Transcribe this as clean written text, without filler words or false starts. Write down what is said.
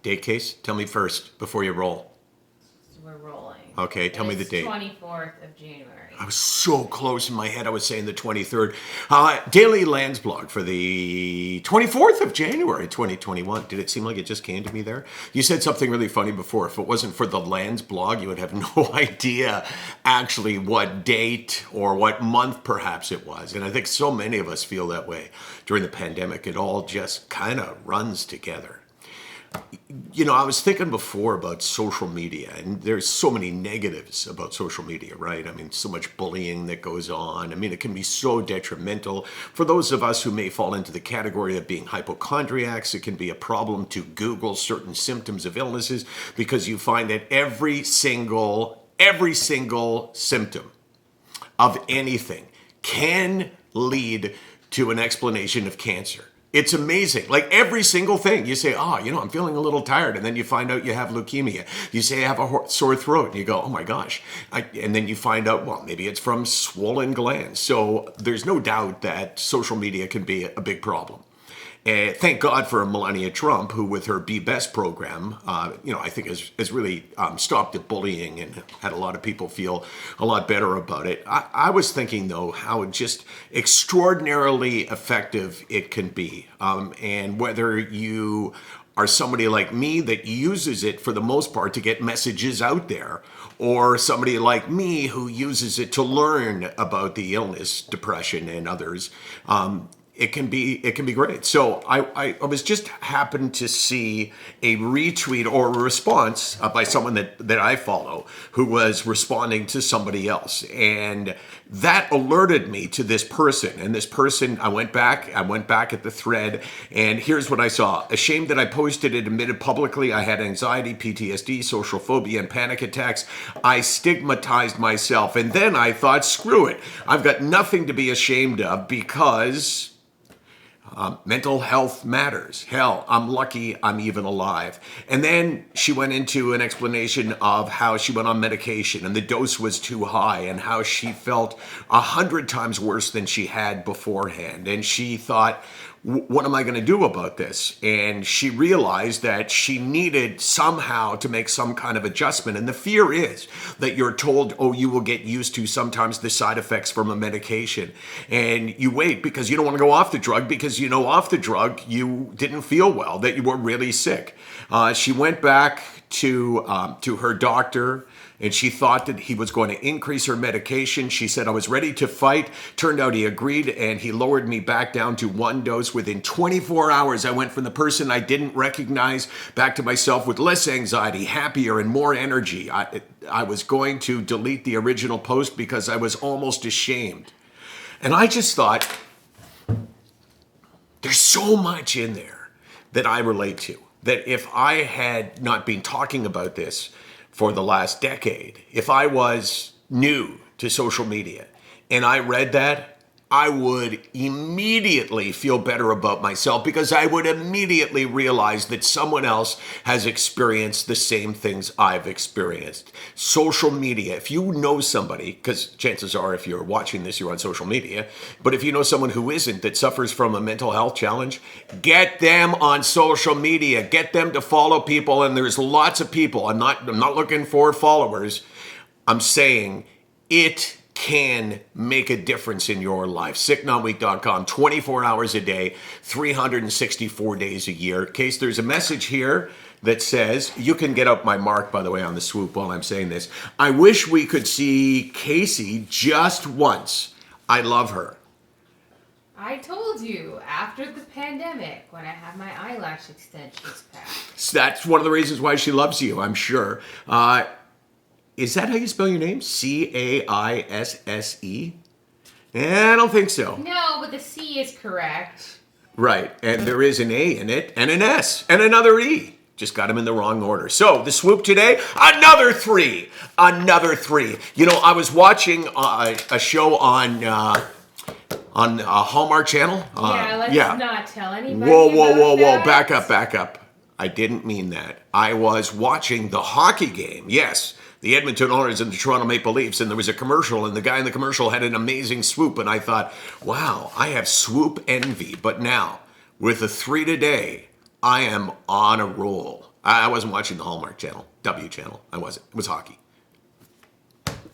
Date case? Tell me first before you roll. We're rolling. Okay, tell me the date. 24th of January. I was so close in my head. I was saying the 23rd. Daily Lands blog for the 24th of January, 2021. Did it seem like it just came to me there? You said something really funny before. If it wasn't for the Lands blog, you would have no idea actually what date or what month perhaps it was. And I think so many of us feel that way during the pandemic. It all just kind of runs together. You know, I was thinking before about social media, and there's so many negatives about social media, right? I mean, so much bullying that goes on. I mean, it can be so detrimental. For those of us who may fall into the category of being hypochondriacs, it can be a problem to Google certain symptoms of illnesses because you find that every single symptom of anything can lead to an explanation of cancer. It's amazing. Like every single thing. You say, I'm feeling a little tired. And then you find out you have leukemia. You say, I have a sore throat. And you go, oh my gosh. And then you find out, well, maybe it's from swollen glands. So there's no doubt that social media can be a big problem. Thank God for Melania Trump, who with her Be Best program, I think has really stopped the bullying and had a lot of people feel a lot better about it. I was thinking, though, how just extraordinarily effective it can be. And whether you are somebody like me that uses it for the most part to get messages out there, or somebody like me who uses it to learn about the illness, depression, and others, it can be great. So I was just happened to see a retweet or a response by someone that I follow who was responding to somebody else, and that alerted me to this person. And this person, I went back at the thread, and here's what I saw: ashamed that I posted it, admitted publicly I had anxiety, PTSD, social phobia, and panic attacks. I stigmatized myself, and then I thought, screw it, I've got nothing to be ashamed of because mental health matters. Hell, I'm lucky I'm even alive. And then she went into an explanation of how she went on medication and the dose was too high and how she felt 100 times worse than she had beforehand. And she thought, what am I going to do about this? And she realized that she needed somehow to make some kind of adjustment. And the fear is that you're told, you will get used to sometimes the side effects from a medication. And you wait because you don't want to go off the drug because off the drug you didn't feel well, that you were really sick. She went back to her doctor, and she thought that he was going to increase her medication. She said, I was ready to fight. Turned out he agreed, and he lowered me back down to one dose. Within 24 hours, I went from the person I didn't recognize back to myself with less anxiety, happier, and more energy. I was going to delete the original post because I was almost ashamed. And I just thought, there's so much in there that I relate to, that if I had not been talking about this for the last decade, if I was new to social media and I read that, I would immediately feel better about myself because I would immediately realize that someone else has experienced the same things I've experienced. Social media, if you know somebody, because chances are if you're watching this, you're on social media, but if you know someone who isn't, that suffers from a mental health challenge, get them on social media, get them to follow people, and there's lots of people. I'm not looking for followers. I'm saying it can make a difference in your life. SickNotWeak.com, 24 hours a day, 364 days a year. In case there's a message here that says, you can get up my mark, by the way, on the swoop while I'm saying this. I wish we could see Casey just once. I love her. I told you, after the pandemic, when I had my eyelash extensions back. So that's one of the reasons why she loves you, I'm sure. Is that how you spell your name? Caisse? I don't think so. No, but the C is correct. Right, and there is an A in it, and an S, and another E. Just got them in the wrong order. So, the swoop today, another three. You know, I was watching a show on Hallmark Channel. Let's not tell anybody. Whoa. Back up. I didn't mean that. I was watching the hockey game. Yes. The Edmonton Oilers and the Toronto Maple Leafs, and there was a commercial, and the guy in the commercial had an amazing swoop, and I thought, wow, I have swoop envy. But now, with the 3 today, I am on a roll. I wasn't watching the Hallmark channel, W channel. I wasn't. It was hockey.